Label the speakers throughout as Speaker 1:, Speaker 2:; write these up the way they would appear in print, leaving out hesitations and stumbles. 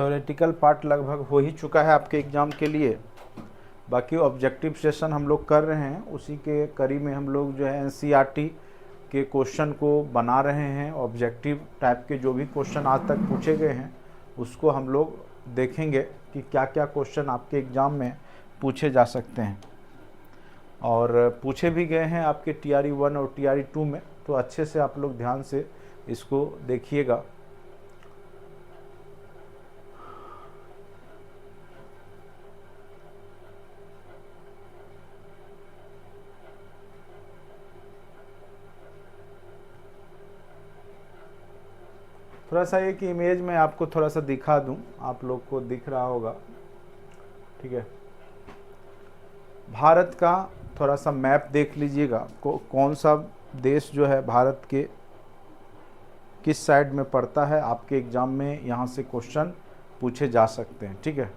Speaker 1: Theoretical part लगभग हो ही चुका है आपके एग्ज़ाम के लिए। बाकी ऑब्जेक्टिव सेशन हम लोग कर रहे हैं, उसी के कड़ी में हम लोग जो है एनसीईआरटी के क्वेश्चन को बना रहे हैं। ऑब्जेक्टिव टाइप के जो भी क्वेश्चन आज तक पूछे गए हैं उसको हम लोग देखेंगे कि क्या क्या क्वेश्चन आपके एग्ज़ाम में पूछे जा सकते हैं, और पूछे भी गए हैं आपके TRE 1 और TRE 2 में। तो अच्छे से आप लोग ध्यान से इसको देखिएगा। थोड़ा सा एक इमेज में आपको थोड़ा सा दिखा दूं, आप लोग को दिख रहा होगा, ठीक है। भारत का थोड़ा सा मैप देख लीजिएगा, कौन सा देश जो है भारत के किस साइड में पड़ता है। आपके एग्ज़ाम में यहाँ से क्वेश्चन पूछे जा सकते हैं, ठीक है।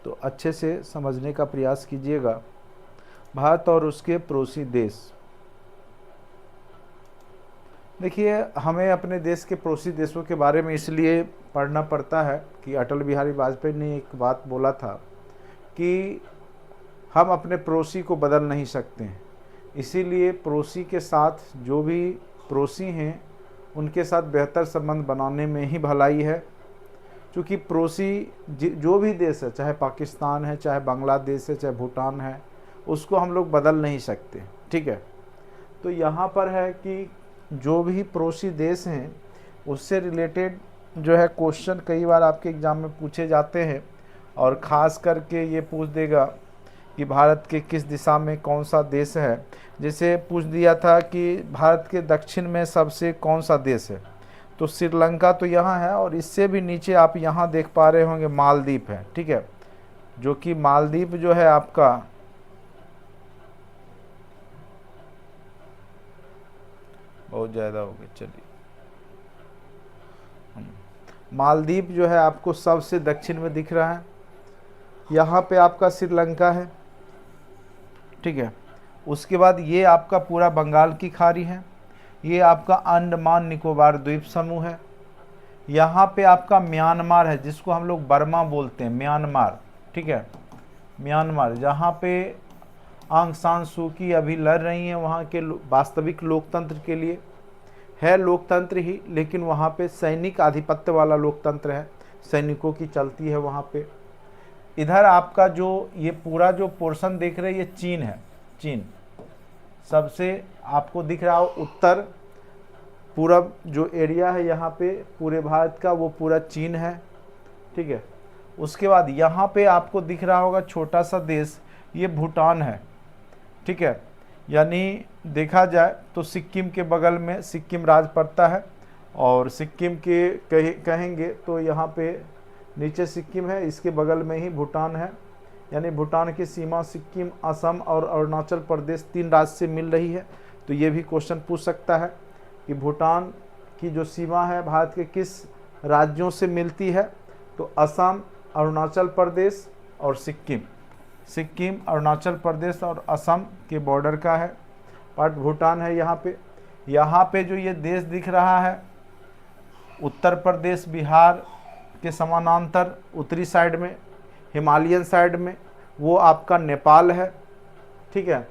Speaker 1: तो अच्छे से समझने का प्रयास कीजिएगा। भारत और उसके पड़ोसी देश, देखिए हमें अपने देश के पड़ोसी देशों के बारे में इसलिए पढ़ना पड़ता है कि अटल बिहारी वाजपेयी ने एक बात बोला था कि हम अपने पड़ोसी को बदल नहीं सकते हैं, इसीलिए पड़ोसी के साथ जो भी पड़ोसी हैं उनके साथ बेहतर संबंध बनाने में ही भलाई है। क्योंकि पड़ोसी जो भी देश है, चाहे पाकिस्तान है, चाहे बांग्लादेश है, चाहे भूटान है, उसको हम लोग बदल नहीं सकते, ठीक है। तो यहाँ पर है कि जो भी पड़ोसी देश हैं उससे रिलेटेड जो है क्वेश्चन कई बार आपके एग्ज़ाम में पूछे जाते हैं, और ख़ास करके ये पूछ देगा कि भारत के किस दिशा में कौन सा देश है। जैसे पूछ दिया था कि भारत के दक्षिण में सबसे कौन सा देश है, तो श्रीलंका तो यहाँ है, और इससे भी नीचे आप यहाँ देख पा रहे होंगे मालदीव है, ठीक है। जो कि मालदीव जो है आपका बहुत ज़्यादा हो गया, चलिए। मालदीव जो है आपको सबसे दक्षिण में दिख रहा है, यहाँ पे आपका श्रीलंका है, ठीक है। उसके बाद ये आपका पूरा बंगाल की खाड़ी है, ये आपका अंडमान निकोबार द्वीप समूह है, यहाँ पे आपका म्यांमार है जिसको हम लोग बर्मा बोलते हैं, म्यांमार, ठीक है। म्यांमार जहाँ पे आंग सान सू की अभी लड़ रही हैं वहाँ के वास्तविक लोकतंत्र के लिए, है लोकतंत्र ही, लेकिन वहाँ पे सैनिक आधिपत्य वाला लोकतंत्र है, सैनिकों की चलती है वहाँ पे। इधर आपका जो ये पूरा जो पोर्शन देख रहे हैं ये चीन है, चीन सबसे आपको दिख रहा हो उत्तर पूरब जो एरिया है यहाँ पे पूरे भारत का, वो पूरा चीन है, ठीक है। उसके बाद यहाँ पे आपको दिख रहा होगा छोटा सा देश, ये भूटान है, ठीक है। यानी देखा जाए तो सिक्किम के बगल में सिक्किम राज्य पड़ता है, और सिक्किम के कहेंगे तो यहाँ पे नीचे सिक्किम है, इसके बगल में ही भूटान है। यानी भूटान की सीमा सिक्किम, असम और अरुणाचल प्रदेश 3 राज्य से मिल रही है। तो ये भी क्वेश्चन पूछ सकता है कि भूटान की जो सीमा है भारत के किस राज्यों से मिलती है, तो असम, अरुणाचल प्रदेश और सिक्किम। सिक्किम, अरुणाचल प्रदेश और असम के बॉर्डर का है पार्ट भूटान है यहाँ पे। यहाँ पे जो ये देश दिख रहा है उत्तर प्रदेश बिहार के समानांतर उत्तरी साइड में, हिमालयन साइड में, वो आपका नेपाल है, ठीक है।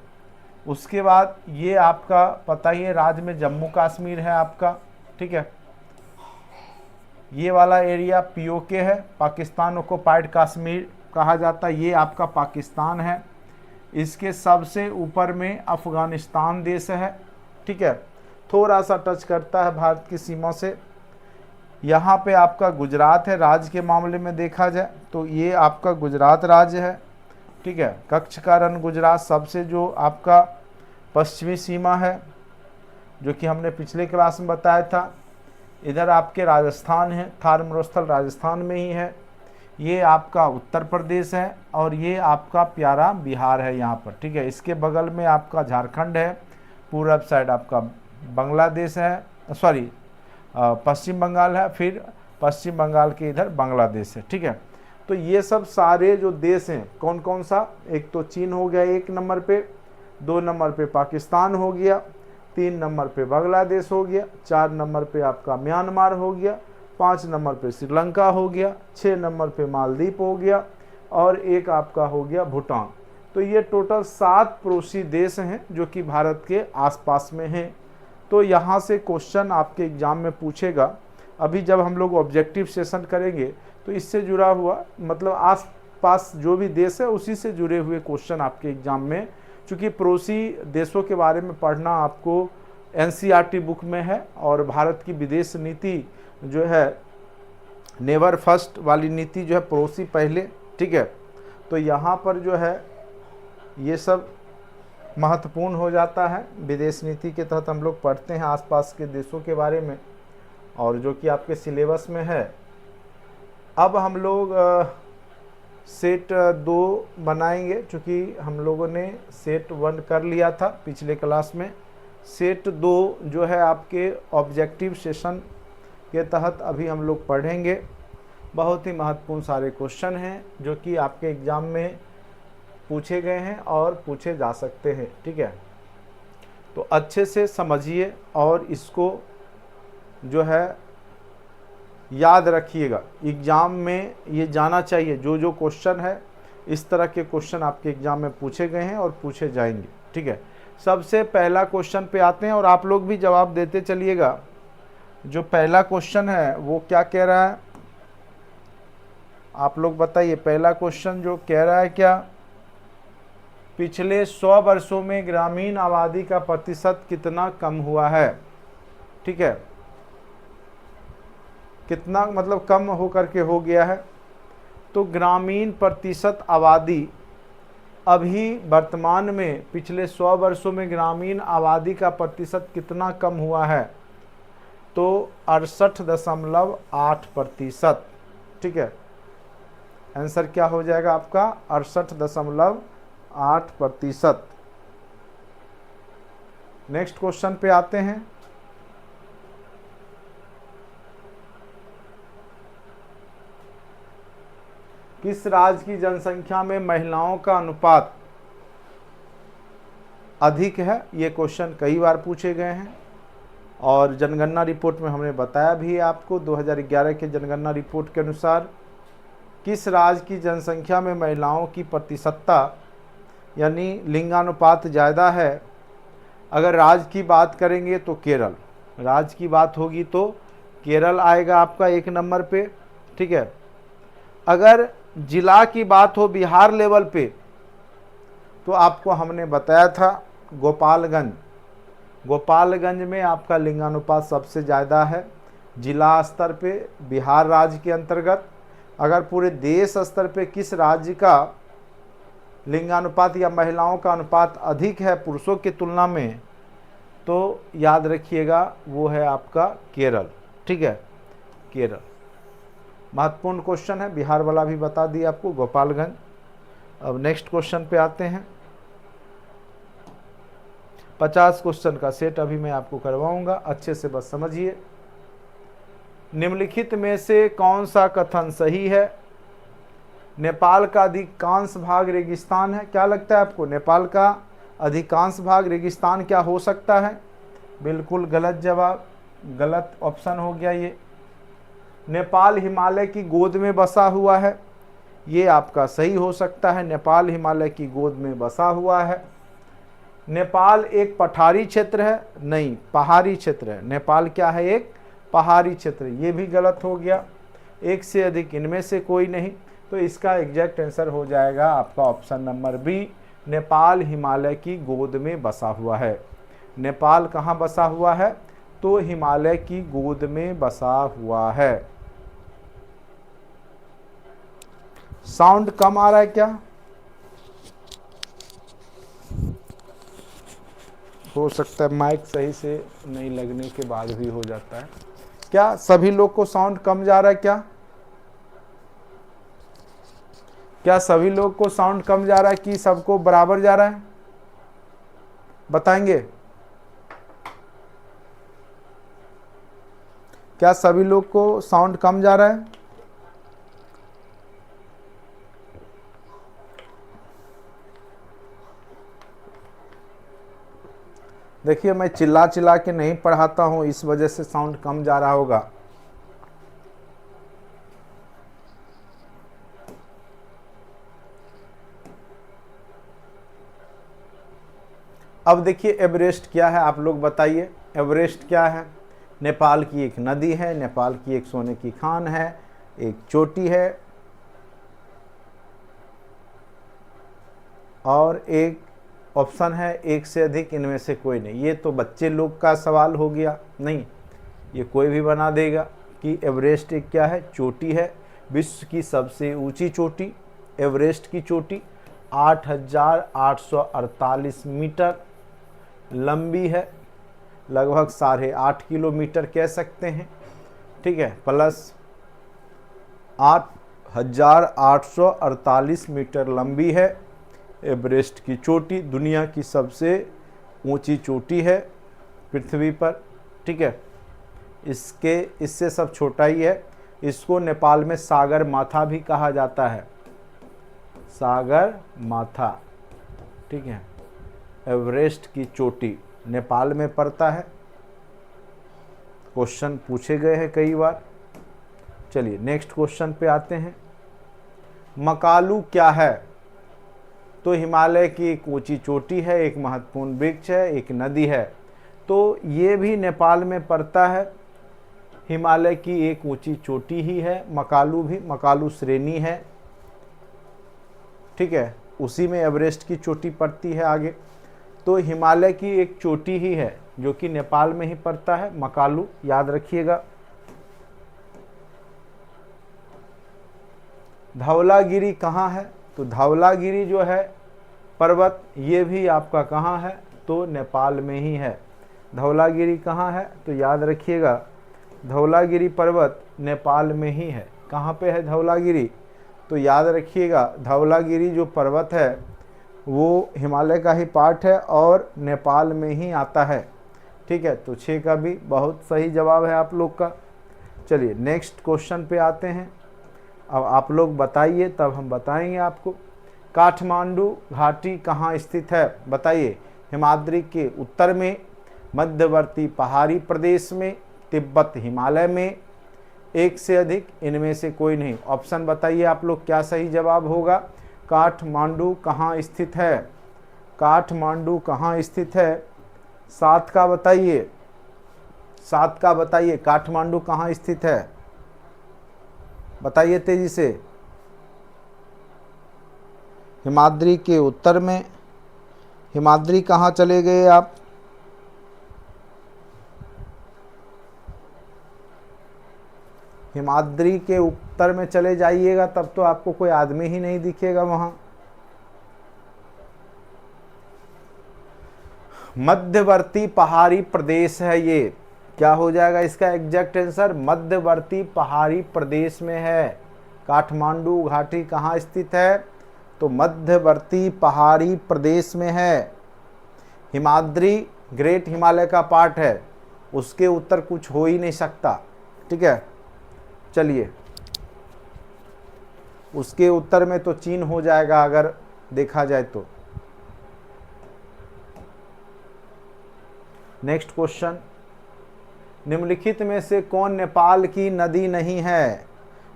Speaker 1: उसके बाद ये आपका पता ही है राज्य में जम्मू कश्मीर है आपका, ठीक है। ये वाला एरिया POK है, पाकिस्तान ऑक्युपाइड कश्मीर कहा जाता है, ये आपका पाकिस्तान है। इसके सबसे ऊपर में अफ़गानिस्तान देश है, ठीक है, थोड़ा सा टच करता है भारत की सीमा से। यहाँ पे आपका गुजरात है, राज्य के मामले में देखा जाए तो ये आपका गुजरात राज्य है, ठीक है। कच्छ का रण गुजरात सबसे जो आपका पश्चिमी सीमा है, जो कि हमने पिछले क्लास में बताया था। इधर आपके राजस्थान है, थार मरुस्थल राजस्थान में ही है। ये आपका उत्तर प्रदेश है, और ये आपका प्यारा बिहार है यहाँ पर, ठीक है। इसके बगल में आपका झारखंड है, पूरब साइड आपका बांग्लादेश है, सॉरी पश्चिम बंगाल है, फिर पश्चिम बंगाल के इधर बांग्लादेश है, ठीक है। तो ये सब सारे जो देश हैं कौन कौन सा, एक तो चीन हो गया 1 नंबर पे, 2 नंबर पे पाकिस्तान हो गया, 3 नंबर पे बांग्लादेश हो गया, 4 नंबर पे आपका म्यांमार हो गया, 5 नंबर पे श्रीलंका हो गया, 6 नंबर पे मालदीव हो गया और एक आपका हो गया भूटान। तो ये टोटल 7 पड़ोसी देश हैं जो कि भारत के आसपास में हैं। तो यहाँ से क्वेश्चन आपके एग्जाम में पूछेगा। अभी जब हम लोग ऑब्जेक्टिव सेशन करेंगे तो इससे जुड़ा हुआ मतलब आस पास जो भी देश है उसी से जुड़े हुए क्वेश्चन आपके एग्जाम में, चूँकि पड़ोसी देशों के बारे में पढ़ना आपको एनसीईआरटी बुक में है और भारत की विदेश नीति जो है नेवर फर्स्ट वाली नीति जो है पड़ोसी पहले, ठीक है। तो यहाँ पर जो है ये सब महत्वपूर्ण हो जाता है। विदेश नीति के तहत हम लोग पढ़ते हैं आसपास के देशों के बारे में और जो कि आपके सिलेबस में है। अब हम लोग सेट 2 बनाएंगे, चूँकि हम लोगों ने सेट 1 कर लिया था पिछले क्लास में। सेट 2 जो है आपके ऑब्जेक्टिव सेशन के तहत अभी हम लोग पढ़ेंगे। बहुत ही महत्वपूर्ण सारे क्वेश्चन हैं जो कि आपके एग्ज़ाम में पूछे गए हैं और पूछे जा सकते हैं, ठीक है। तो अच्छे से समझिए और इसको जो है याद रखिएगा। एग्ज़ाम में ये जाना चाहिए जो जो क्वेश्चन है, इस तरह के क्वेश्चन आपके एग्ज़ाम में पूछे गए हैं और पूछे जाएंगे, ठीक है। सबसे पहला क्वेश्चन पे आते हैं और आप लोग भी जवाब देते चलिएगा। जो पहला क्वेश्चन है वो क्या कह रहा है, आप लोग बताइए। पहला क्वेश्चन जो कह रहा है क्या, पिछले 100 वर्षों में ग्रामीण आबादी का प्रतिशत कितना कम हुआ है, ठीक है। कितना मतलब कम होकर के हो गया है। तो ग्रामीण प्रतिशत आबादी अभी वर्तमान में पिछले 100 वर्षों में ग्रामीण आबादी का प्रतिशत कितना कम हुआ है, तो 68.8%, ठीक है। आंसर क्या हो जाएगा आपका 68.8%। नेक्स्ट क्वेश्चन पे आते हैं। किस राज्य की जनसंख्या में महिलाओं का अनुपात अधिक है, ये क्वेश्चन कई बार पूछे गए हैं और जनगणना रिपोर्ट में हमने बताया भी है आपको। 2011 के जनगणना रिपोर्ट के अनुसार किस राज्य की जनसंख्या में महिलाओं की प्रतिशतता यानी लिंगानुपात ज़्यादा है। अगर राज्य की बात करेंगे तो केरल, राज्य की बात होगी तो केरल आएगा आपका 1 नंबर पे, ठीक है। अगर जिला की बात हो बिहार लेवल पे तो आपको हमने बताया था गोपालगंज, गोपालगंज में आपका लिंगानुपात सबसे ज़्यादा है जिला स्तर पे बिहार राज्य के अंतर्गत। अगर पूरे देश स्तर पे किस राज्य का लिंगानुपात या महिलाओं का अनुपात अधिक है पुरुषों की तुलना में, तो याद रखिएगा वो है आपका केरल, ठीक है, केरल। महत्वपूर्ण क्वेश्चन है, बिहार वाला भी बता दिया आपको, गोपालगंज। अब नेक्स्ट क्वेश्चन पे आते हैं। 50 क्वेश्चन का सेट अभी मैं आपको करवाऊंगा, अच्छे से बस समझिए। निम्नलिखित में से कौन सा कथन सही है। नेपाल का अधिकांश भाग रेगिस्तान है। क्या लगता है आपको, नेपाल का अधिकांश भाग रेगिस्तान क्या हो सकता है? बिल्कुल गलत जवाब, गलत ऑप्शन हो गया ये। नेपाल हिमालय की गोद में बसा हुआ है, ये आपका सही हो सकता है। नेपाल हिमालय की गोद में बसा हुआ है। नेपाल एक पठारी क्षेत्र है, नहीं पहाड़ी क्षेत्र है। नेपाल क्या है, एक पहाड़ी क्षेत्र, ये भी गलत हो गया। एक से अधिक इनमें से कोई नहीं, तो इसका एग्जैक्ट आंसर हो जाएगा आपका option number B, Nepal Himalaya की गोद में बसा हुआ है। नेपाल कहाँ बसा हुआ है, तो हिमालय की गोद में बसा हुआ है। साउंड कम आ रहा है क्या? हो सकता है माइक सही से नहीं लगने के बाद भी हो जाता है। क्या सभी लोग को साउंड कम जा रहा है क्या? क्या सभी लोग को साउंड कम जा रहा है कि सबको बराबर जा रहा है? बताएंगे क्या सभी लोग को साउंड कम जा रहा है? देखिए मैं चिल्ला चिल्ला के नहीं पढ़ाता हूँ, इस वजह से साउंड कम जा रहा होगा। अब देखिए एवरेस्ट क्या है, आप लोग बताइए। एवरेस्ट क्या है? नेपाल की एक नदी है, नेपाल की एक सोने की खान है, एक चोटी है और एक ऑप्शन है एक से अधिक, इनमें से कोई नहीं। ये तो बच्चे लोग का सवाल हो गया, नहीं ये कोई भी बना देगा कि एवरेस्ट एक क्या है, चोटी है, विश्व की सबसे ऊंची चोटी। एवरेस्ट की चोटी 8,848 मीटर लंबी है, लगभग 8.5 किलोमीटर कह सकते हैं, ठीक है, प्लस 8,848 मीटर लंबी है। एवरेस्ट की चोटी दुनिया की सबसे ऊंची चोटी है पृथ्वी पर, ठीक है। इससे सब छोटा ही है। इसको नेपाल में सागर माथा भी कहा जाता है, सागर माथा, ठीक है। एवरेस्ट की चोटी नेपाल में पड़ता है, क्वेश्चन पूछे गए हैं कई बार। चलिए नेक्स्ट क्वेश्चन पे आते हैं। मकालू क्या है? तो हिमालय की एक ऊंची चोटी है, एक महत्वपूर्ण वृक्ष है, एक नदी है। तो ये भी नेपाल में पड़ता है, हिमालय की एक ऊंची चोटी ही है। मकालू भी, मकालू श्रेणी है, ठीक है, उसी में एवरेस्ट की चोटी पड़ती है आगे। तो हिमालय की एक चोटी ही है जो कि नेपाल में ही पड़ता है, मकालू, याद रखिएगा। धवलागिरी कहाँ है? तो धवलागिरी जो है पर्वत, ये भी आपका कहाँ है? तो नेपाल में ही है। धवलागिरी कहाँ है? तो याद रखिएगा धवलागिरी पर्वत नेपाल में ही है। कहाँ पे है धवलागिरी? तो याद रखिएगा धवलागिरी जो पर्वत है वो हिमालय का ही पार्ट है और नेपाल में ही आता है, ठीक है। तो 6 का भी बहुत सही जवाब है आप लोग का। चलिए नेक्स्ट क्वेश्चन पे आते हैं। अब आप लोग बताइए तब हम बताएंगे आपको। काठमांडू घाटी कहाँ स्थित है? बताइए। हिमाद्री के उत्तर में, मध्यवर्ती पहाड़ी प्रदेश में, तिब्बत हिमालय में, एक से अधिक, इनमें से कोई नहीं। ऑप्शन बताइए आप लोग क्या सही जवाब होगा। काठमांडू कहाँ स्थित है? काठमांडू कहाँ स्थित है? 7 का बताइए, 7 का बताइए, काठमांडू कहाँ स्थित है? बताइए तेजी से। हिमाद्री के उत्तर में। हिमाद्री कहाँ चले गए आप? हिमाद्री के उत्तर में चले जाइएगा तब तो आपको कोई आदमी ही नहीं दिखेगा वहां। मध्यवर्ती पहाड़ी प्रदेश है ये। क्या हो जाएगा इसका एग्जैक्ट आंसर? मध्यवर्ती पहाड़ी प्रदेश में है। काठमांडू घाटी कहाँ स्थित है? तो मध्यवर्ती पहाड़ी प्रदेश में है। हिमाद्री ग्रेट हिमालय का पार्ट है, उसके उत्तर कुछ हो ही नहीं सकता, ठीक है। चलिए उसके उत्तर में तो चीन हो जाएगा अगर देखा जाए तो। Next question. निम्नलिखित में से कौन नेपाल की नदी नहीं है?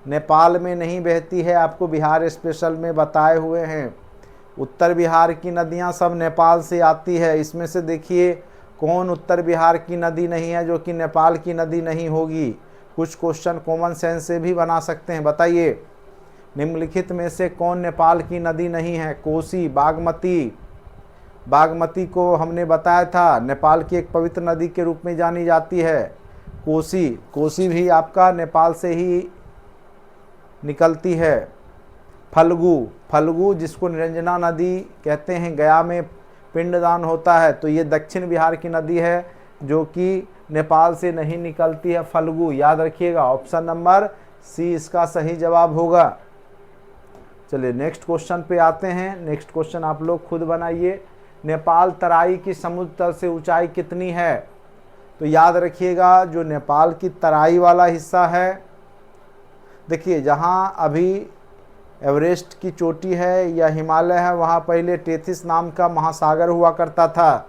Speaker 1: नेपाल में नहीं बहती है, आपको बिहार स्पेशल में बताए हुए हैं। उत्तर बिहार की नदियां सब नेपाल से आती है। इसमें से देखिए कौन उत्तर बिहार की नदी नहीं है जो कि नेपाल की नदी नहीं होगी। कुछ क्वेश्चन कॉमन सेंस से भी बना सकते हैं। बताइए निम्नलिखित में से कौन नेपाल की नदी नहीं है? कोसी, बागमती। बागमती को हमने बताया था नेपाल की एक पवित्र नदी के रूप में जानी जाती है। कोसी, कोसी भी आपका नेपाल से ही निकलती है। फल्गु, फल्गु जिसको निरंजना नदी कहते हैं, गया में पिंडदान होता है, तो ये दक्षिण बिहार की नदी है जो कि नेपाल से नहीं निकलती है। फल्गु याद रखिएगा, ऑप्शन नंबर सी इसका सही जवाब होगा। चलिए नेक्स्ट क्वेश्चन पे आते हैं। नेक्स्ट क्वेश्चन आप लोग खुद बनाइए। नेपाल तराई की समुद्र तल से ऊंचाई कितनी है? तो याद रखिएगा जो नेपाल की तराई वाला हिस्सा है, देखिए जहाँ अभी एवरेस्ट की चोटी है या हिमालय है, वहाँ पहले टेथिस नाम का महासागर हुआ करता था।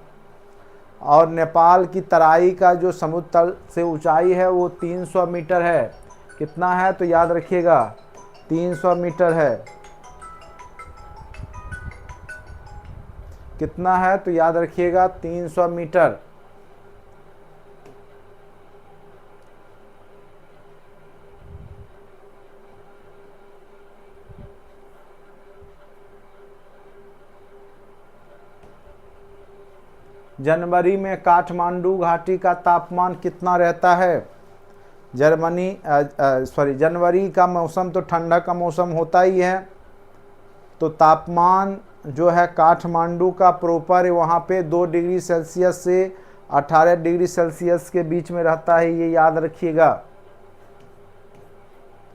Speaker 1: और नेपाल की तराई का जो समुद्र तल से ऊंचाई है वो 300 मीटर है। कितना है? तो याद रखिएगा 300 मीटर है। कितना है, तो याद रखिएगा 300 मीटर। जनवरी में काठमांडू घाटी का तापमान कितना रहता है? जनवरी का मौसम तो ठंडा का मौसम होता ही है, तो तापमान जो है काठमांडू का प्रॉपर वहाँ पे 2 डिग्री सेल्सियस से 18 डिग्री सेल्सियस के बीच में रहता है, ये याद रखिएगा।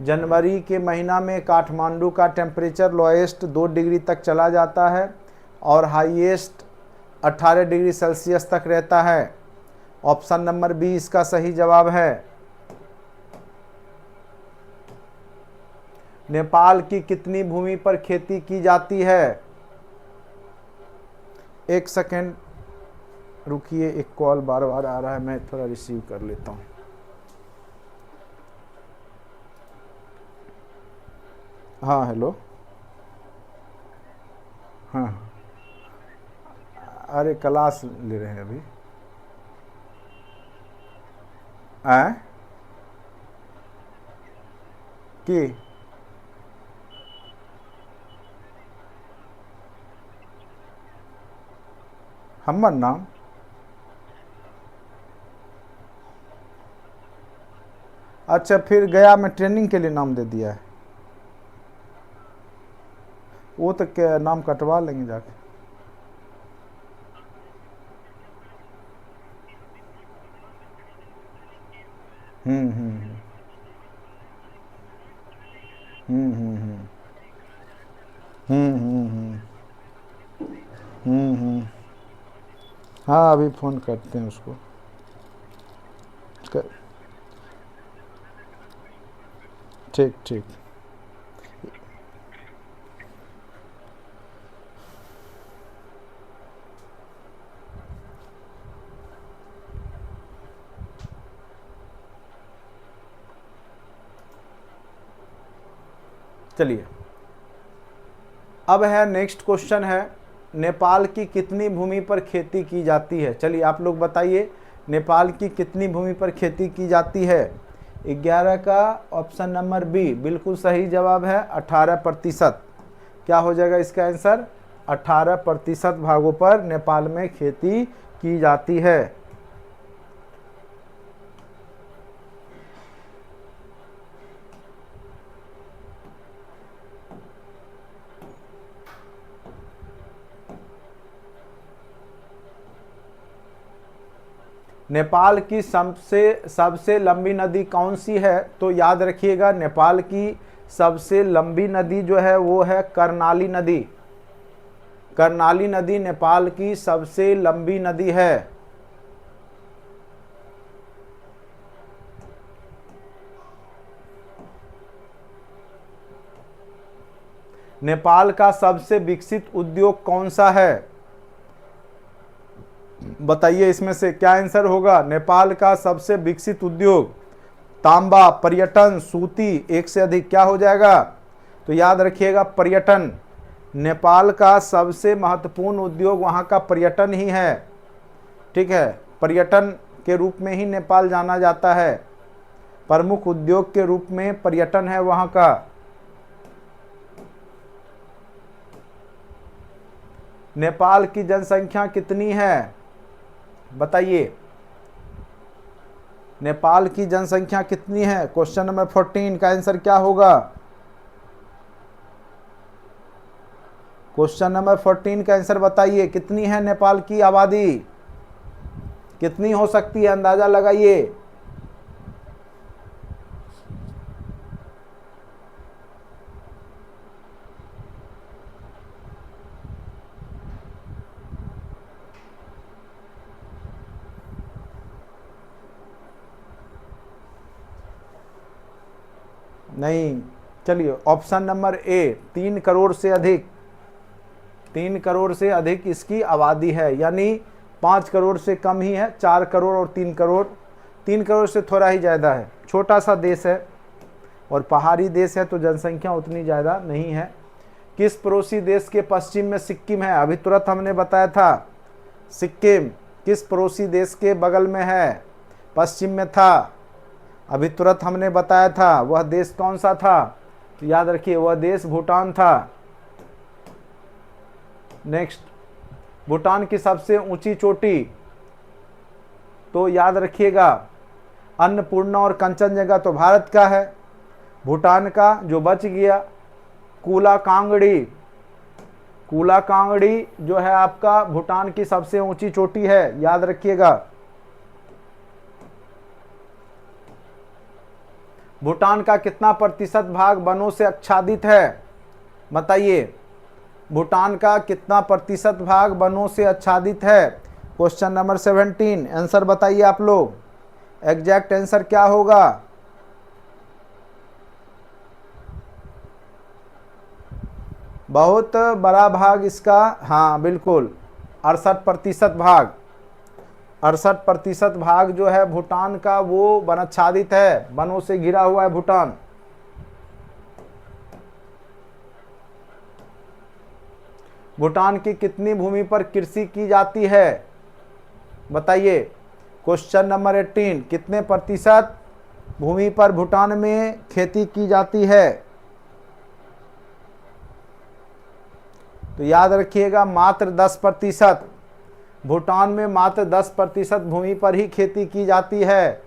Speaker 1: जनवरी के महीना में काठमांडू का टेम्परेचर लोएस्ट 2 डिग्री तक चला जाता है और हाईएस्ट 18 डिग्री सेल्सियस तक रहता है। ऑप्शन नंबर बी इसका सही जवाब है। नेपाल की कितनी भूमि पर खेती की जाती है? एक सेकेंड रुकिए, एक कॉल बार बार आ रहा है, मैं थोड़ा रिसीव कर लेता हूँ। हाँ हेलो, हाँ अरे क्लास ले रहे हैं अभी। कि हमर नाम अच्छा, फिर गया में ट्रेनिंग के लिए नाम दे दिया है। वो तो क्या नाम कटवा लेंगे जाके। हम्म हम्म हम्म हम्म हम्म हम्म हम्म हाँ अभी फ़ोन करते हैं उसको। ठीक ठीक। चलिए अब है नेक्स्ट क्वेश्चन है, नेपाल की कितनी भूमि पर खेती की जाती है? चलिए आप लोग बताइए, नेपाल की कितनी भूमि पर खेती की जाती है? 11 का ऑप्शन नंबर बी बिल्कुल सही जवाब है, 18%। क्या हो जाएगा इसका आंसर? 18% भागों पर नेपाल में खेती की जाती है। नेपाल की सबसे लंबी नदी कौन सी है? तो याद रखिएगा, नेपाल की सबसे लंबी नदी जो है वो है कर्णाली नदी। कर्णाली नदी नेपाल की सबसे लंबी नदी है। नेपाल का सबसे विकसित उद्योग कौन सा है? बताइए इसमें से क्या आंसर होगा? नेपाल का सबसे विकसित उद्योग तांबा, पर्यटन, सूती, एक से अधिक, क्या हो जाएगा? तो याद रखिएगा पर्यटन। नेपाल का सबसे महत्वपूर्ण उद्योग वहाँ का पर्यटन ही है। ठीक है, पर्यटन के रूप में ही नेपाल जाना जाता है, प्रमुख उद्योग के रूप में पर्यटन है वहाँ का। नेपाल की जनसंख्या कितनी है? बताइए, नेपाल की जनसंख्या कितनी है? क्वेश्चन नंबर 14 का आंसर क्या होगा? क्वेश्चन नंबर 14 का आंसर बताइए, कितनी है नेपाल की आबादी? कितनी हो सकती है, अंदाजा लगाइए। नहीं, चलिए ऑप्शन नंबर ए 3 करोड़ से अधिक। 3 करोड़ से अधिक इसकी आबादी है, यानी 5 करोड़ से कम ही है। 4 करोड़ और 3 करोड़, 3 करोड़ से थोड़ा ही ज़्यादा है। छोटा सा देश है और पहाड़ी देश है तो जनसंख्या उतनी ज़्यादा नहीं है, किस पड़ोसी देश के पश्चिम में सिक्किम है? अभी तुरंत हमने बताया था, सिक्किम किस पड़ोसी देश के बगल में है? पश्चिम में था। अभी तुरंत हमने बताया था, वह देश कौन सा था? तो याद रखिए, वह देश भूटान था। नेक्स्ट, भूटान की सबसे ऊंची चोटी, तो याद रखिएगा अन्नपूर्णा और कंचनजंगा तो भारत का है। भूटान का जो बच गया कूला कांगड़ी, कूला कांगड़ी जो है आपका भूटान की सबसे ऊंची चोटी है, याद रखिएगा। भूटान का कितना प्रतिशत भाग वनों से आच्छादित है? बताइए, भूटान का कितना प्रतिशत भाग वनों से आच्छादित है? क्वेश्चन नंबर 17, आंसर बताइए आप लोग, एग्जैक्ट आंसर क्या होगा? बहुत बड़ा भाग इसका, हाँ बिल्कुल 68% भाग, 68% भाग जो है भूटान का वो वनाच्छादित है, वनों से घिरा हुआ है भूटान। भूटान की कितनी भूमि पर कृषि की जाती है? बताइए। क्वेश्चन नंबर 18, कितने प्रतिशत भूमि पर भूटान में खेती की जाती है? तो याद रखिएगा मात्र 10%। भूटान में मात्र 10% भूमि पर ही खेती की जाती है।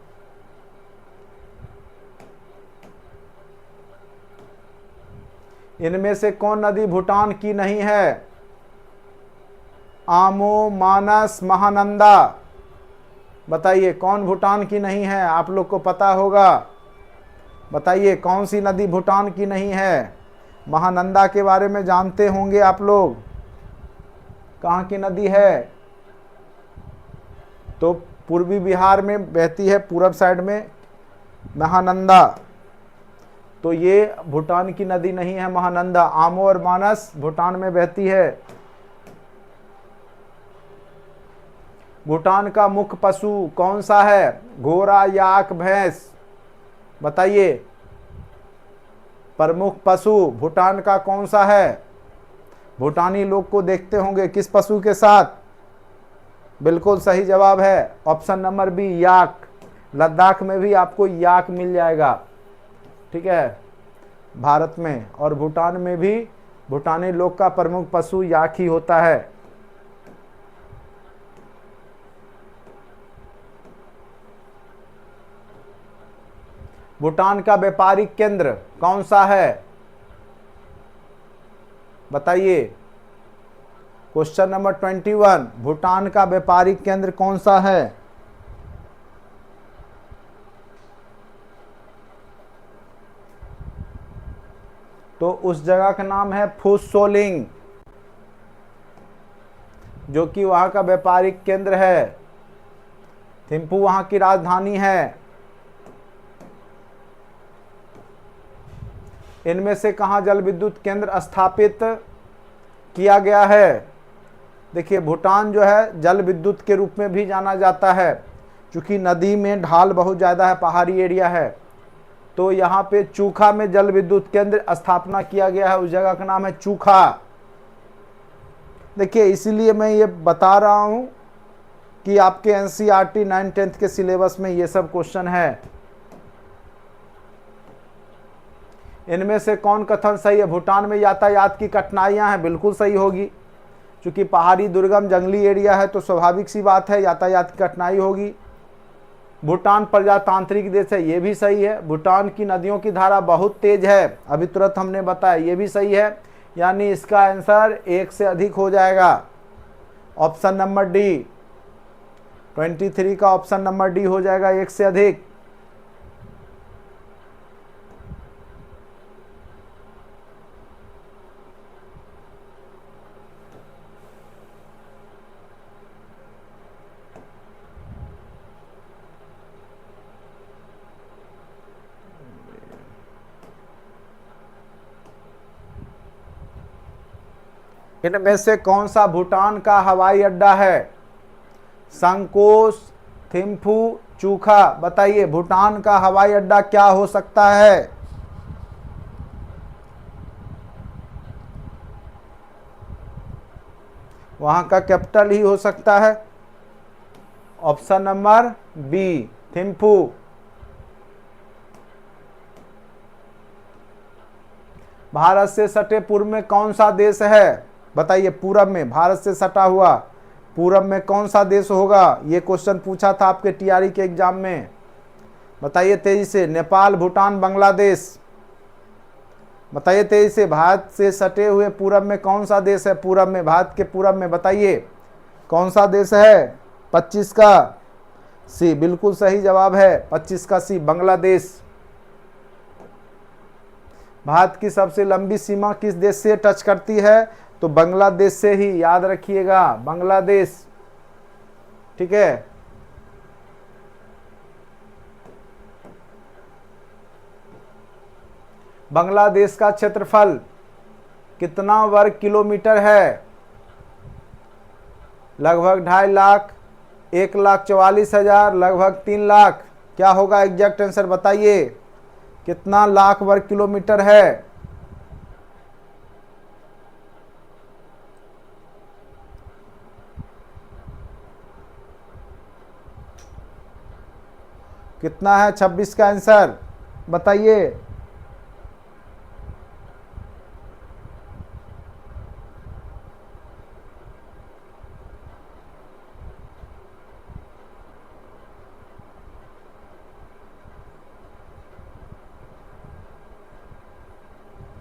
Speaker 1: इनमें से कौन नदी भूटान की नहीं है? आमो, मानस, महानंदा। बताइए कौन भूटान की नहीं है? आप लोग को पता होगा, बताइए कौन सी नदी भूटान की नहीं है? महानंदा के बारे में जानते होंगे आप लोग, कहाँ की नदी है? तो पूर्वी बिहार में बहती है, पूरब साइड में महानंदा। तो ये भूटान की नदी नहीं है महानंदा। आमो और मानस भूटान में बहती है। भूटान का मुख्य पशु कौन सा है? घोड़ा, याक, भैंस। बताइए प्रमुख पशु भूटान का कौन सा है? भूटानी लोग को देखते होंगे किस पशु के साथ? बिल्कुल सही जवाब है ऑप्शन नंबर बी, याक। लद्दाख में भी आपको याक मिल जाएगा, ठीक है, भारत में। और भूटान में भी भूटानी लोग का प्रमुख पशु याक ही होता है। भूटान का व्यापारिक केंद्र कौन सा है? बताइए। क्वेश्चन नंबर 21, भूटान का व्यापारिक केंद्र कौन सा है? तो उस जगह का नाम है फुसोलिंग, जो कि वहां का व्यापारिक केंद्र है। थिम्पू वहां की राजधानी है। इनमें से कहां जल विद्युत केंद्र स्थापित किया गया है? देखिए भूटान जो है जल विद्युत के रूप में भी जाना जाता है, क्योंकि नदी में ढाल बहुत ज़्यादा है, पहाड़ी एरिया है। तो यहाँ पे चूखा में जल विद्युत केंद्र स्थापना किया गया है, उस जगह का नाम है चूखा। देखिए इसीलिए मैं ये बता रहा हूँ कि आपके एनसीईआरटी 9th-10th के सिलेबस में ये सब क्वेश्चन है। इनमें से कौन कथन सही है? भूटान में यातायात की कठिनाइयां हैं, बिल्कुल सही होगी, क्योंकि पहाड़ी दुर्गम जंगली एरिया है, तो स्वाभाविक सी बात है यातायात की कठिनाई होगी। भूटान प्रजातांत्रिक देश है, ये भी सही है। भूटान की नदियों की धारा बहुत तेज है, अभी तुरंत हमने बताया, ये भी सही है। यानी इसका आंसर 1 से अधिक हो जाएगा। ऑप्शन नंबर डी, 23 का ऑप्शन नंबर डी हो जाएगा 1 से अधिक। इनमें से कौन सा भूटान का हवाई अड्डा है? संकोस, थिम्फू, चूखा। बताइए भूटान का हवाई अड्डा क्या हो सकता है? वहाँ का कैपिटल ही हो सकता है। Option number B, Thimphu. Bharat से सटे पूर्व में कौन सा देश है? बताइए, पूरब में, भारत से सटा हुआ पूरब में कौन सा देश होगा? ये क्वेश्चन पूछा था आपके टीआरई के एग्जाम में। बताइए तेजी से। नेपाल, भूटान, बांग्लादेश। बताइए तेजी से। भारत से सटे हुए पूरब में कौन सा देश है? पूरब में, भारत के पूरब में बताइए कौन सा देश है? 25 का सी बिल्कुल सही जवाब है। 25 का सी, बांग्लादेश। भारत की सबसे लंबी सीमा किस देश से टच करती है? तो बांग्लादेश से ही, याद रखिएगा, बांग्लादेश। ठीक है। बांग्लादेश का क्षेत्रफल कितना वर्ग किलोमीटर है? लगभग 2.5 लाख, 1,44,000, लगभग 3 लाख। क्या होगा एग्जैक्ट आंसर बताइए, कितना लाख वर्ग किलोमीटर है? कितना है 26 का आंसर बताइए।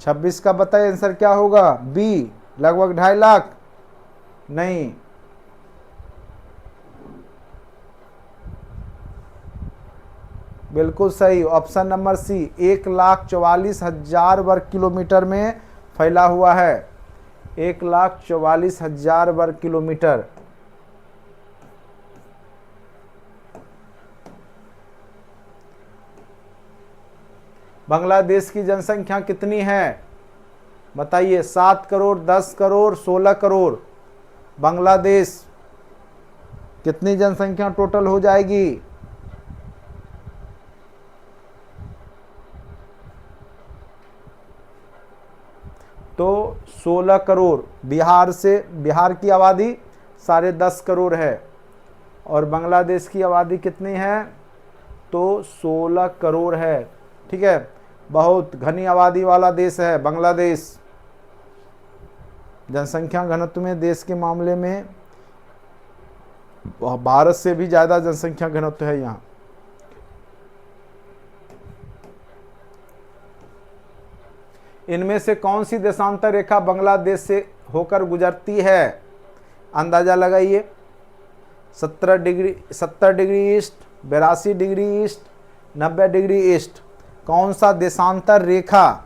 Speaker 1: छब्बीस का बताइए आंसर क्या होगा? बी, लगभग 2.5 लाख। नहीं, बिल्कुल सही, ऑप्शन नंबर सी, 1,44,000 वर्ग किलोमीटर में फैला हुआ है। 1,44,000 वर्ग किलोमीटर। बांग्लादेश की जनसंख्या कितनी है? बताइए। 7 करोड़, 10 करोड़, 16 करोड़। बांग्लादेश कितनी जनसंख्या टोटल हो जाएगी? तो 16 करोड़। बिहार से, बिहार की आबादी 10.5 करोड़ है और बांग्लादेश की आबादी कितनी है? तो 16 करोड़ है। ठीक है, बहुत घनी आबादी वाला देश है बांग्लादेश। जनसंख्या घनत्व में देश के मामले में भारत से भी ज़्यादा जनसंख्या घनत्व है यहाँ। इनमें से कौन सी देशांतर रेखा बांग्लादेश से होकर गुजरती है? अंदाजा लगाइए। 70 degree east, 82 degree east, 90 degree east. कौन सा देशांतर रेखा?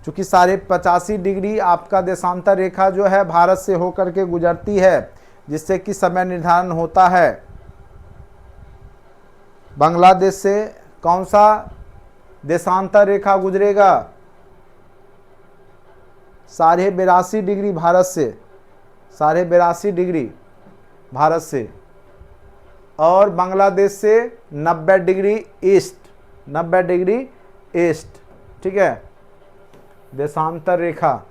Speaker 1: चूंकि 85 डिग्री आपका देशांतर रेखा जो है भारत से होकर के गुजरती है, जिससे कि समय निर्धारण होता है। बांग्लादेश से कौन सा देशांतर रेखा गुजरेगा? 82.5 डिग्री भारत से, 82.5 डिग्री भारत से, और बांग्लादेश से 90 डिग्री ईस्ट, 90 डिग्री ईस्ट। ठीक है, देशांतर रेखा,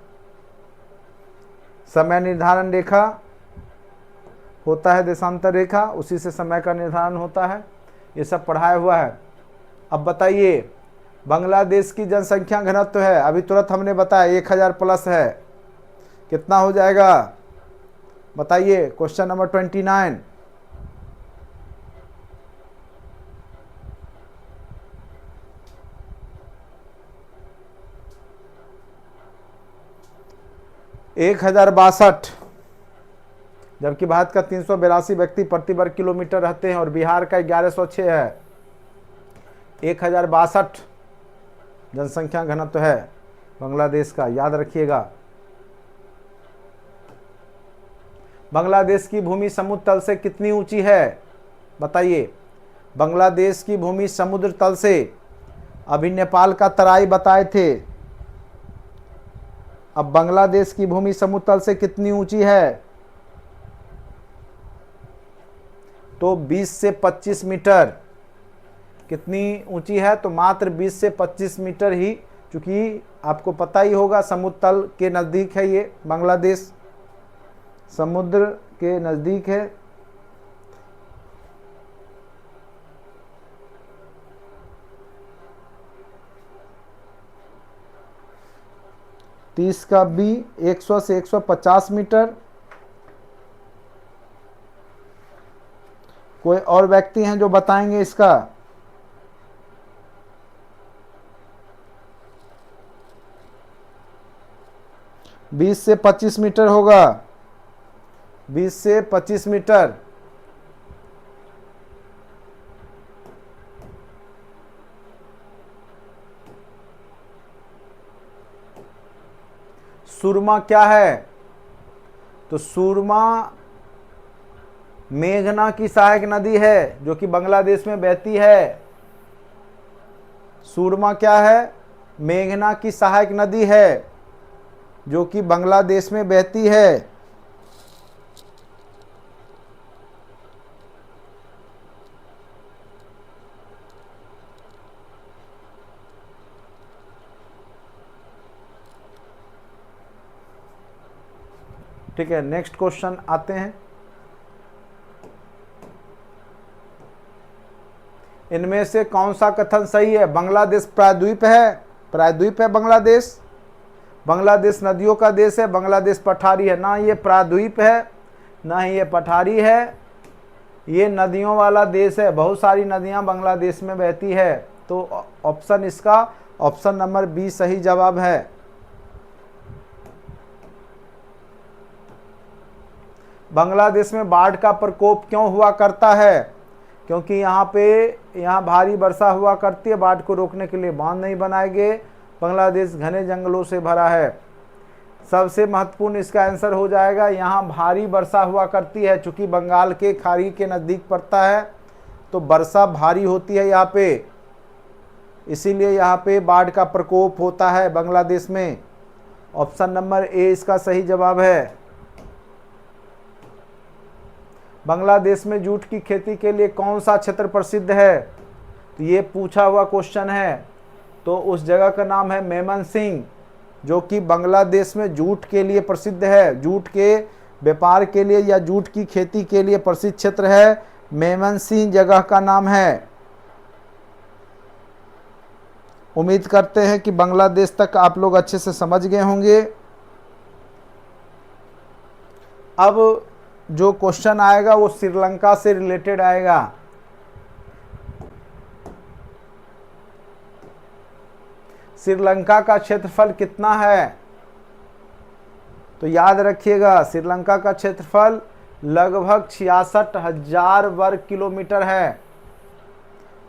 Speaker 1: समय निर्धारण रेखा होता है, देशांतर रेखा, उसी से समय का निर्धारण होता है। ये सब पढ़ाया हुआ है। अब बताइए, बांग्लादेश की जनसंख्या घनत्व है, अभी तुरंत हमने बताया 1000 प्लस है, कितना हो जाएगा बताइए? Question number 29। एक 1062, जबकि भारत का 382 व्यक्ति प्रति वर्ग किलोमीटर रहते हैं और बिहार का 1106 है। 1062 जनसंख्या घनत्व है बांग्लादेश का, याद रखिएगा। बांग्लादेश की भूमि समुद्र तल से कितनी ऊंची है? बताइए। बांग्लादेश की भूमि समुद्र तल से, अभी नेपाल का तराई बताए थे, अब बांग्लादेश की भूमि समुद्र तल से कितनी ऊंची है? तो 20 से 25 मीटर। कितनी ऊंची है? तो मात्र 20 से 25 मीटर ही, क्योंकि आपको पता ही होगा समुद्र तल के नज़दीक है ये बांग्लादेश। समुद्र के नज़दीक है। तीस का बी 100 से 150 मीटर। कोई और व्यक्ति हैं जो बताएंगे इसका? बीस से 25 मीटर होगा, 20 से 25 मीटर। सुरमा क्या है? तो सुरमा मेघना की सहायक नदी है जो कि बांग्लादेश में बहती है। सुरमा क्या है? मेघना की सहायक नदी है जो कि बांग्लादेश में बहती है। ठीक है, नेक्स्ट क्वेश्चन आते हैं। इनमें से कौन सा कथन सही है? बांग्लादेश प्रायद्वीप है, प्रायद्वीप है बांग्लादेश। बांग्लादेश नदियों का देश है, बांग्लादेश पठारी है। ना ये प्रायद्वीप है ना ही ये पठारी है, ये नदियों वाला देश है। बहुत सारी नदियां बांग्लादेश में बहती है। तो ऑप्शन इसका ऑप्शन नंबर बी सही जवाब है। बांग्लादेश में बाढ़ का प्रकोप क्यों हुआ करता है? क्योंकि यहाँ भारी वर्षा हुआ करती है। बाढ़ को रोकने के लिए बांध नहीं बनाए गए। बांग्लादेश घने जंगलों से भरा है। सबसे महत्वपूर्ण इसका आंसर हो जाएगा, यहाँ भारी वर्षा हुआ करती है। चूंकि बंगाल के खाड़ी के नज़दीक पड़ता है तो वर्षा भारी होती है यहाँ पे, इसीलिए यहाँ पे बाढ़ का प्रकोप होता है बांग्लादेश में। ऑप्शन नंबर ए इसका सही जवाब है। बांग्लादेश में जूट की खेती के लिए कौन सा क्षेत्र प्रसिद्ध है? तो ये पूछा हुआ क्वेश्चन है। तो उस जगह का नाम है मेमनसिंह, जो कि बांग्लादेश में जूट के लिए प्रसिद्ध है। जूट के व्यापार के लिए या जूट की खेती के लिए प्रसिद्ध क्षेत्र है। मेमनसिंह जगह का नाम है। उम्मीद करते हैं कि बांग्लादेश तक आप लोग अच्छे से समझ गए होंगे। अब जो क्वेश्चन आएगा वो श्रीलंका से रिलेटेड आएगा। श्रीलंका का क्षेत्रफल कितना है? तो याद रखिएगा, श्रीलंका का क्षेत्रफल लगभग 66,000 वर्ग किलोमीटर है।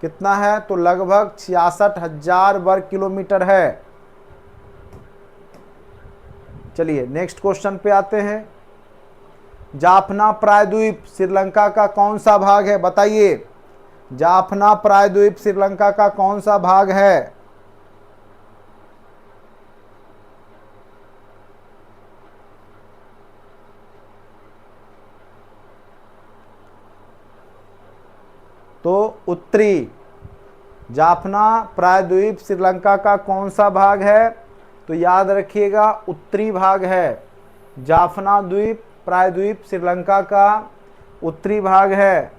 Speaker 1: कितना है? तो लगभग 66,000 वर्ग किलोमीटर है। चलिए नेक्स्ट क्वेश्चन पे आते हैं। जाफना प्रायद्वीप श्रीलंका का कौन सा भाग है? बताइए, जाफना प्रायद्वीप श्रीलंका का कौन सा भाग है? तो उत्तरी। जाफना प्रायद्वीप श्रीलंका का कौन सा भाग है? तो याद रखिएगा उत्तरी भाग है। जाफना द्वीप प्रायद्वीप श्रीलंका का उत्तरी भाग है।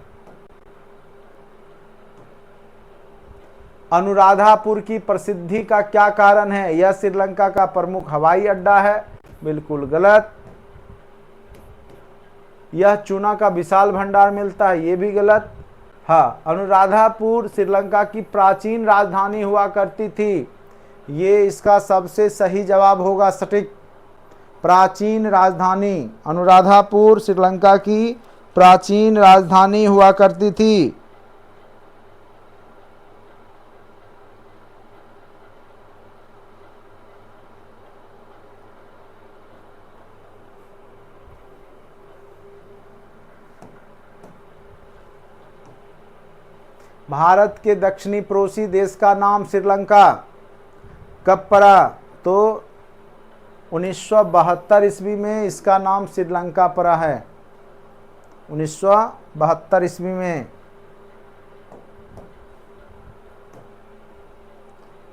Speaker 1: अनुराधापुर की प्रसिद्धि का क्या कारण है? यह श्रीलंका का प्रमुख हवाई अड्डा है। बिल्कुल गलत। यह चूना का विशाल भंडार मिलता है। ये भी गलत। हाँ, अनुराधापुर श्रीलंका की प्राचीन राजधानी हुआ करती थी। ये इसका सबसे सही जवाब होगा, सटीक। प्राचीन राजधानी, अनुराधापुर श्रीलंका की प्राचीन राजधानी हुआ करती थी। भारत के दक्षिणी पड़ोसी देश का नाम श्रीलंका कब पड़ा? तो 1972 ईस्वी में इसका नाम श्रीलंका पड़ा है। 1972 ईस्वी में।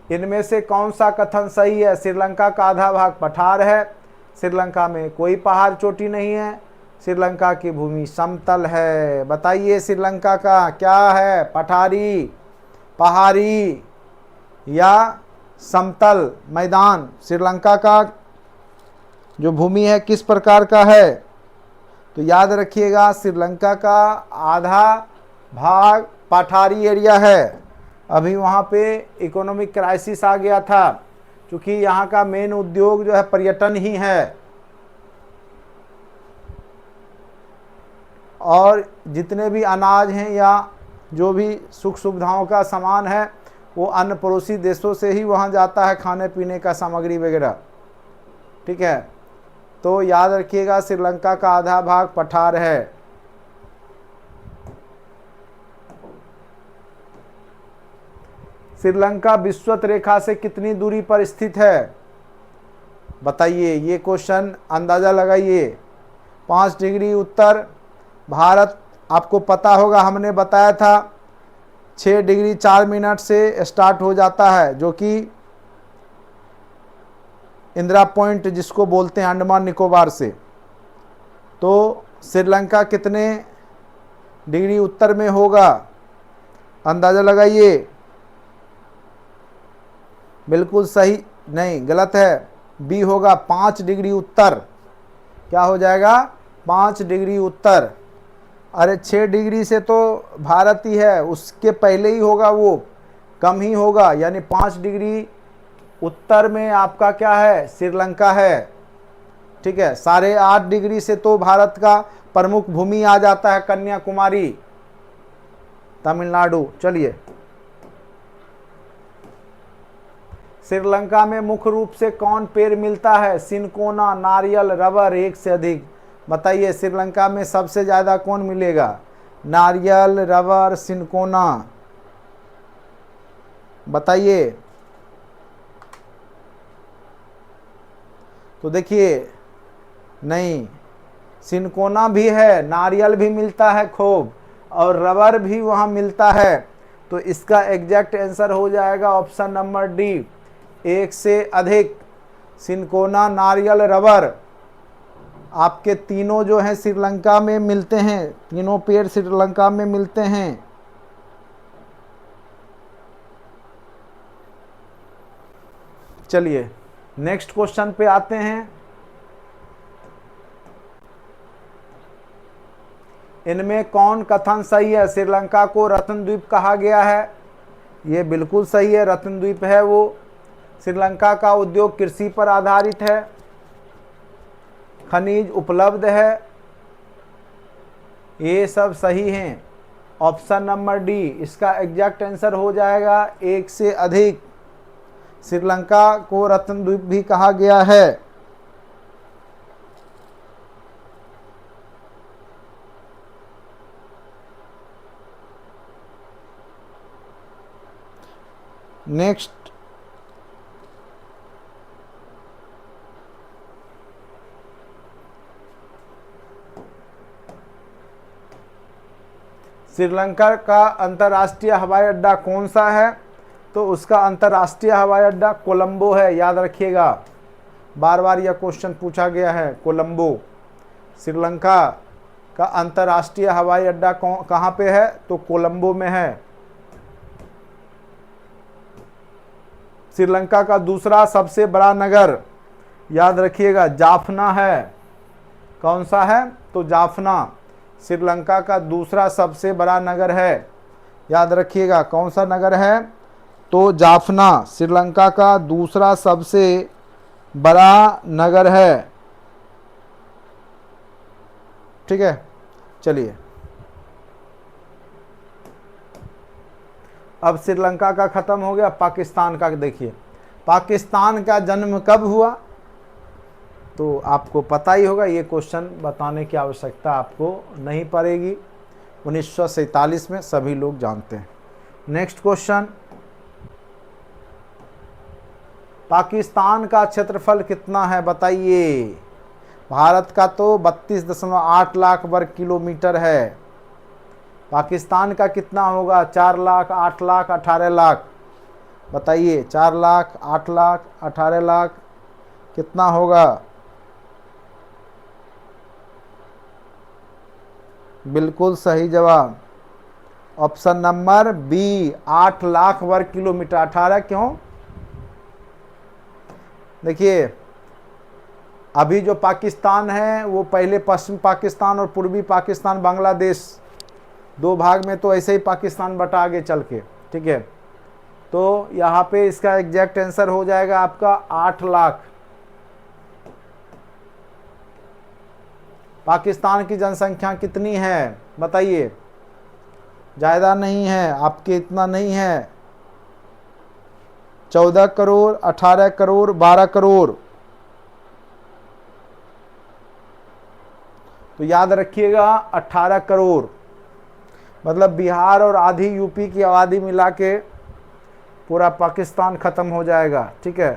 Speaker 1: इनमें से कौन सा कथन सही है? श्रीलंका का आधा भाग पठार है। श्रीलंका में कोई पहाड़ चोटी नहीं है। श्रीलंका की भूमि समतल है। बताइए श्रीलंका का क्या है, पठारी, पहाड़ी या समतल मैदान? श्रीलंका का जो भूमि है किस प्रकार का है? तो याद रखिएगा श्रीलंका का आधा भाग पठारी एरिया है। अभी वहाँ पे इकोनॉमिक क्राइसिस आ गया था, क्योंकि यहाँ का मेन उद्योग जो है पर्यटन ही है, और जितने भी अनाज हैं या जो भी सुख सुविधाओं का सामान है वो अन्य पड़ोसी देशों से ही वहाँ जाता है, खाने पीने का सामग्री वगैरह। ठीक है, तो याद रखिएगा श्रीलंका का आधा भाग पठार है। श्रीलंका विषुवत रेखा से कितनी दूरी पर स्थित है? बताइए, ये क्वेश्चन अंदाजा लगाइए। 5 डिग्री उत्तर। भारत आपको पता होगा, हमने बताया था 6 डिग्री 4 मिनट से स्टार्ट हो जाता है, जो कि इंदिरा पॉइंट जिसको बोलते हैं अंडमान निकोबार से। तो श्रीलंका कितने डिग्री उत्तर में होगा? अंदाजा लगाइए। बिल्कुल सही नहीं, गलत है, बी होगा 5 डिग्री उत्तर। क्या हो जाएगा? 5 डिग्री उत्तर। अरे 6 डिग्री से तो भारत ही है, उसके पहले ही होगा, वो कम ही होगा, यानी 5 डिग्री उत्तर में आपका क्या है? श्रीलंका है। ठीक है, 8.5 डिग्री से तो भारत का प्रमुख भूमि आ जाता है, कन्याकुमारी, तमिलनाडु। चलिए, श्रीलंका में मुख्य रूप से कौन पेड़ मिलता है? सिनकोना, नारियल, रबर, एक से अधिक। बताइए श्रीलंका में सबसे ज़्यादा कौन मिलेगा? नारियल, रबर, सिनकोना। बताइए। तो देखिए, नहीं, सिनकोना भी है, नारियल भी मिलता है खूब, और रबर भी वहाँ मिलता है। तो इसका एग्जैक्ट आंसर हो जाएगा ऑप्शन नंबर डी, एक से अधिक। सिनकोना, नारियल, रबर आपके तीनों जो हैं श्रीलंका में मिलते हैं, तीनों पेड़ श्रीलंका में मिलते हैं। चलिए नेक्स्ट क्वेश्चन पे आते हैं। इनमें कौन कथन सही है? श्रीलंका को रत्न द्वीप कहा गया है, ये बिल्कुल सही है, रत्न द्वीप है वो। श्रीलंका का उद्योग कृषि पर आधारित है, खनिज उपलब्ध है, ये सब सही हैं। ऑप्शन नंबर डी इसका एग्जैक्ट आंसर हो जाएगा, एक से अधिक। श्रीलंका को रत्न द्वीप भी कहा गया है। नेक्स्ट, श्रीलंका का अंतर्राष्ट्रीय हवाई अड्डा कौन सा है? तो उसका अंतर्राष्ट्रीय हवाई अड्डा कोलंबो है, याद रखिएगा, बार बार यह क्वेश्चन पूछा गया है। कोलंबो श्रीलंका का अंतर्राष्ट्रीय हवाई अड्डा कहाँ पे है? तो कोलंबो में है। श्रीलंका का दूसरा सबसे बड़ा नगर, याद रखिएगा, जाफना है। कौन सा है? तो जाफना श्रीलंका का दूसरा सबसे बड़ा नगर है, याद रखिएगा। कौन सा नगर है? तो जाफना श्रीलंका का दूसरा सबसे बड़ा नगर है। ठीक है, चलिए अब श्रीलंका का खत्म हो गया, पाकिस्तान का देखिए। पाकिस्तान का जन्म कब हुआ? तो आपको पता ही होगा, ये क्वेश्चन बताने की आवश्यकता आपको नहीं पड़ेगी। 1947 में सभी लोग जानते हैं। नेक्स्ट क्वेश्चन, पाकिस्तान का क्षेत्रफल कितना है? बताइए। भारत का तो 32.8 लाख वर्ग किलोमीटर है। पाकिस्तान का कितना होगा? 4 लाख, 8 लाख, 18 लाख। बताइए, 4 लाख, 8 लाख, 18 लाख कितना होगा? बिल्कुल सही जवाब ऑप्शन नंबर बी, 8 लाख वर्ग किलोमीटर। 18 क्यों? देखिए अभी जो पाकिस्तान है वो पहले पश्चिम पाकिस्तान और पूर्वी पाकिस्तान बांग्लादेश दो भाग में, तो ऐसे ही पाकिस्तान बटा आगे चल के, ठीक है। तो यहाँ पे इसका एग्जैक्ट आंसर हो जाएगा आपका 8 लाख। पाकिस्तान की जनसंख्या कितनी है बताइए? ज़्यादा नहीं है आपके, इतना नहीं है। 14 करोड़, 18 करोड़, 12 करोड़। तो याद रखिएगा 18 करोड़, मतलब बिहार और आधी यूपी की आबादी मिला के पूरा पाकिस्तान खत्म हो जाएगा, ठीक है।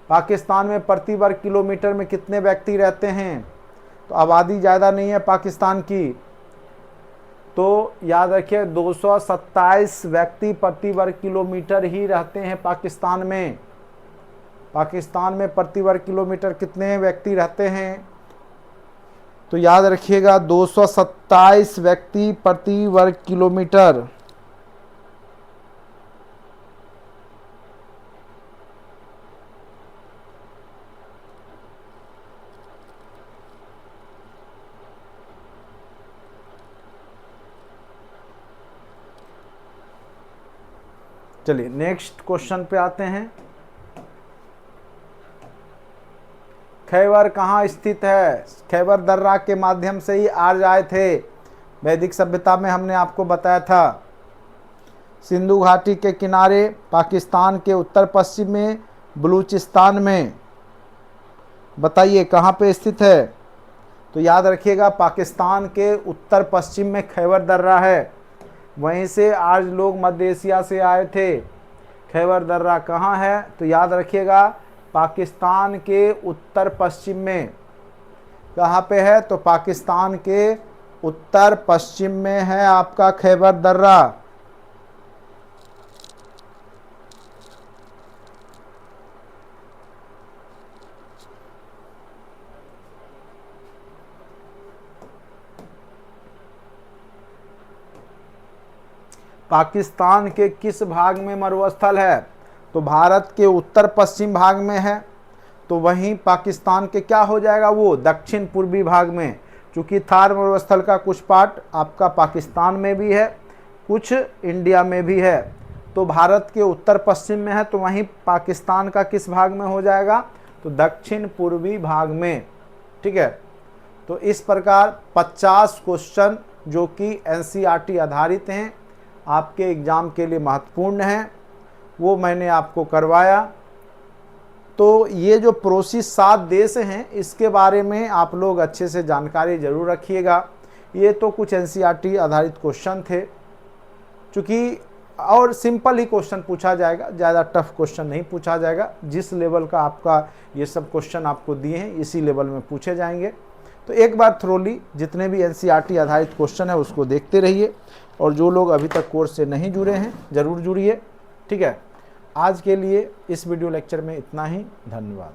Speaker 1: पाकिस्तान में प्रति वर्ग किलोमीटर में कितने व्यक्ति रहते हैं? तो आबादी ज़्यादा नहीं है पाकिस्तान की, तो याद रखिए 227 व्यक्ति प्रति वर्ग किलोमीटर ही रहते हैं पाकिस्तान में। पाकिस्तान में प्रति वर्ग किलोमीटर कितने व्यक्ति रहते हैं? तो याद रखिएगा 227 व्यक्ति प्रति वर्ग किलोमीटर। चलिए नेक्स्ट क्वेश्चन पे आते हैं। खैबर कहाँ स्थित है? खैबर दर्रा के माध्यम से ही आर्य आए थे। वैदिक सभ्यता में हमने आपको बताया था। सिंधु घाटी के किनारे, पाकिस्तान के उत्तर पश्चिम में, बलूचिस्तान में। बताइए कहाँ पे स्थित है? तो याद रखिएगा पाकिस्तान के उत्तर पश्चिम में खैबर दर्रा है, वहीं से आज लोग मध्य एशिया से आए थे। खैबर दर्रा कहाँ है? तो याद रखिएगा पाकिस्तान के उत्तर पश्चिम में। कहाँ पे है? तो पाकिस्तान के उत्तर पश्चिम में है आपका खैबर दर्रा। पाकिस्तान के किस भाग में मरुस्थल है? तो भारत के उत्तर पश्चिम भाग में है, तो वहीं पाकिस्तान के क्या हो जाएगा वो दक्षिण पूर्वी भाग में। चूँकि थार मरुस्थल का कुछ पार्ट आपका पाकिस्तान में भी है, कुछ इंडिया में भी है, तो भारत के उत्तर पश्चिम में है, तो वहीं पाकिस्तान का किस भाग में हो जाएगा? तो दक्षिण पूर्वी भाग में, ठीक है। तो इस प्रकार 50 क्वेश्चन जो कि एनसीईआरटी आधारित हैं, आपके एग्ज़ाम के लिए महत्वपूर्ण हैं, वो मैंने आपको करवाया। तो ये जो पड़ोसी 7 देश हैं इसके बारे में आप लोग अच्छे से जानकारी ज़रूर रखिएगा। ये तो कुछ एनसीईआरटी आधारित क्वेश्चन थे, चूँकि और सिंपल ही क्वेश्चन पूछा जाएगा, ज़्यादा टफ क्वेश्चन नहीं पूछा जाएगा। जिस लेवल का आपका ये सब क्वेश्चन आपको दिए हैं इसी लेवल में पूछे जाएंगे। तो एक बार थ्रोली जितने भी एनसीईआरटी आधारित क्वेश्चन है उसको देखते रहिए, और जो लोग अभी तक कोर्स से नहीं जुड़े हैं ज़रूर जुड़िए, ठीक है। आज के लिए इस वीडियो लेक्चर में इतना ही। धन्यवाद।